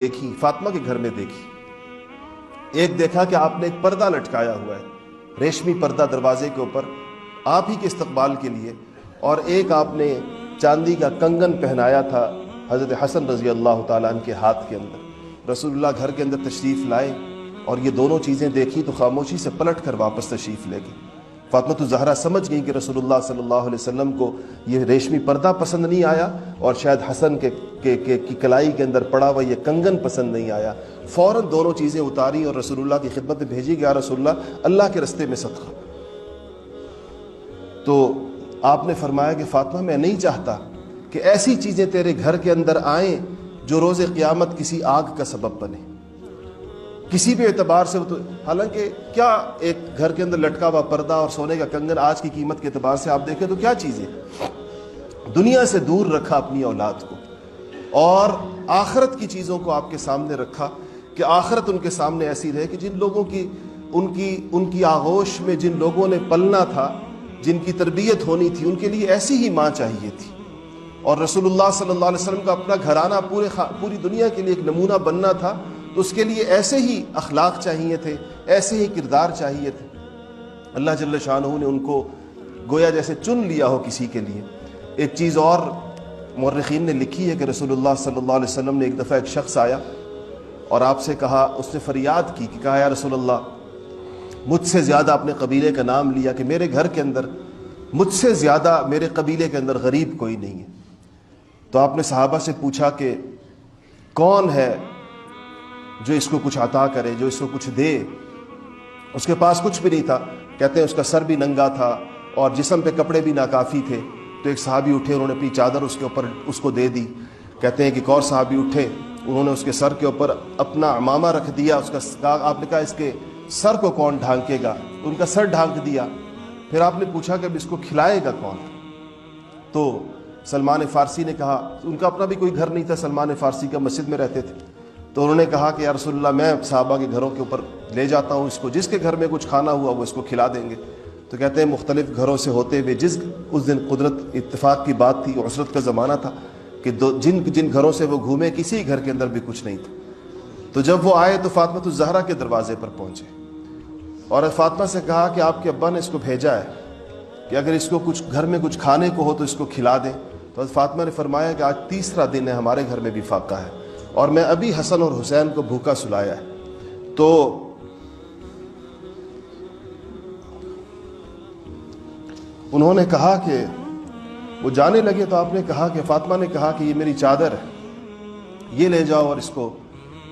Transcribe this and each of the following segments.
देखी, फातिमा के घर में देखी। एक देखा कि आपने एक पर्दा लटकाया हुआ है, रेशमी पर्दा दरवाजे के ऊपर आप ही के इस्तकबाल के लिए, और एक आपने चांदी का कंगन पहनाया था हज़रत हसन रज़ी अल्लाह ताला अन्हु के हाथ के अंदर। रसूलुल्लाह घर के अंदर तशरीफ़ लाए और ये दोनों चीज़ें देखी तो खामोशी से पलट कर वापस तशरीफ़ ले गई। फातिमा ज़हरा समझ गई कि रसूलुल्लाह सल्लल्लाहु अलैहि वसल्लम को ये रेशमी पर्दा पसंद नहीं आया और शायद हसन की कलाई के अंदर पड़ा हुआ ये कंगन पसंद नहीं आया। फ़ौरन दोनों चीज़ें उतारी और रसूलुल्लाह की खिदमत में भेजी कि या रसूलुल्लाह अल्लाह के रस्ते में सदका। तो आपने फरमाया कि फातिमा मैं नहीं चाहता कि ऐसी चीज़ें तेरे घर के अंदर आएँ जो रोज़े क़यामत किसी आग का सबब बने, किसी भी एतबार से। तो हालांकि क्या एक घर के अंदर लटका हुआ पर्दा और सोने का कंगन आज की कीमत के एतबार से आप देखें तो क्या चीज़ें, दुनिया से दूर रखा अपनी औलाद को और आखिरत की चीज़ों को आपके सामने रखा कि आखिरत उनके सामने ऐसी रहे कि जिन लोगों की उनकी आगोश में जिन लोगों ने पलना था, जिनकी तरबियत होनी थी, उनके लिए ऐसी ही माँ चाहिए थी। और रसूलुल्लाह सल्लल्लाहु अलैहि वसल्लम का अपना घराना पूरी दुनिया के लिए एक नमूना बनना था, तो उसके लिए ऐसे ही अखलाक चाहिए थे, ऐसे ही किरदार चाहिए थे। अल्लाह जल्ल शानहू ने उनको गोया जैसे चुन लिया हो किसी के लिए। एक चीज़ और मुर्रिखीन ने लिखी है कि रसूलुल्लाह सल्लल्लाहु अलैहि वसल्लम ने एक दफ़ा एक शख्स आया और आपसे कहा, उसने फरियाद की कि कहा या रसूलुल्लाह मुझसे ज़्यादा अपने कबीले का नाम लिया कि मेरे घर के अंदर मुझसे ज़्यादा मेरे कबीले के अंदर गरीब कोई नहीं है। तो आपने सहाबा से पूछा कि कौन है जो इसको कुछ अता करे, जो इसको कुछ दे। उसके पास कुछ भी नहीं था, कहते हैं उसका सर भी नंगा था और जिस्म पे कपड़े भी नाकाफ़ी थे। तो एक सहाबी उठे, उन्होंने अपनी चादर उसके ऊपर उसको दे दी। कहते हैं कि एक और सहाबी उठे, उन्होंने उसके सर के ऊपर अपना अमामा रख दिया। उसका आपने कहा इसके सर को कौन ढांकेगा, उनका सर ढांक दिया। फिर आपने पूछा कि अब इसको खिलाएगा कौन। तो सलमान फ़ारसी ने कहा, उनका अपना भी कोई घर नहीं था, सलमान फ़ारसी का मस्जिद में रहते थे। तो उन्होंने कहा कि या रसूलल्लाह मैं साहबा के घरों के ऊपर ले जाता हूँ इसको, जिसके घर में कुछ खाना हुआ वो इसको खिला देंगे। तो कहते हैं मुख्तलिफ घरों से होते हुए उस दिन कुदरत इत्तेफाक की बात थी, उसरत का ज़माना था कि जिन घरों से वो घूमे किसी घर के अंदर भी कुछ नहीं था। तो जब वो आए तो फातिमा ज़हरा के दरवाजे पर पहुँचे और फातिमा से कहा कि आपके अब्बा ने इसको भेजा है कि अगर इसको कुछ घर में कुछ खाने को हो तो इसको खिला दें। तो फातिमा ने फरमाया कि आज तीसरा दिन है, हमारे घर में भी फाका है और मैं अभी हसन और हुसैन को भूखा सुलाया है। तो उन्होंने कहा कि वो जाने लगे तो आपने कहा कि फातिमा ने कहा कि ये मेरी चादर है, ये ले जाओ और इसको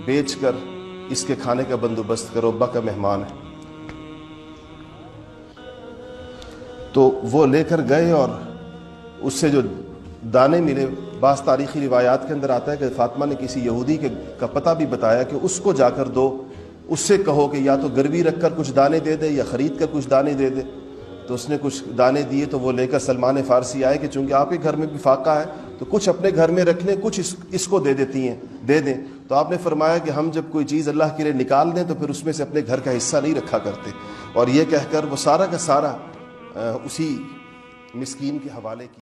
बेचकर इसके खाने का बंदोबस्त करो, अब्बा का मेहमान है। तो वो लेकर गए और उससे जो दाने मिले, बास तारीख़ी रिवायात के अंदर आता है कि फातिमा ने किसी यहूदी का पता भी बताया कि उसको जाकर दो, उससे कहो कि या तो गिरवी रख कर कुछ दाने दे दे या ख़रीद कर कुछ दाने दे दे। तो उसने कुछ दाने दिए तो वो लेकर सलमान फ़ारसी आए कि चूँकि आपके घर में भी फाका है तो कुछ अपने घर में रख लें, कुछ इसको दे दें। तो आपने फरमाया कि हम जब कोई चीज़ अल्लाह के लिए निकाल दें तो फिर उसमें से अपने घर का हिस्सा नहीं रखा करते। और ये कहकर वो सारा का सारा उसी मिस्कीन के हवाले की।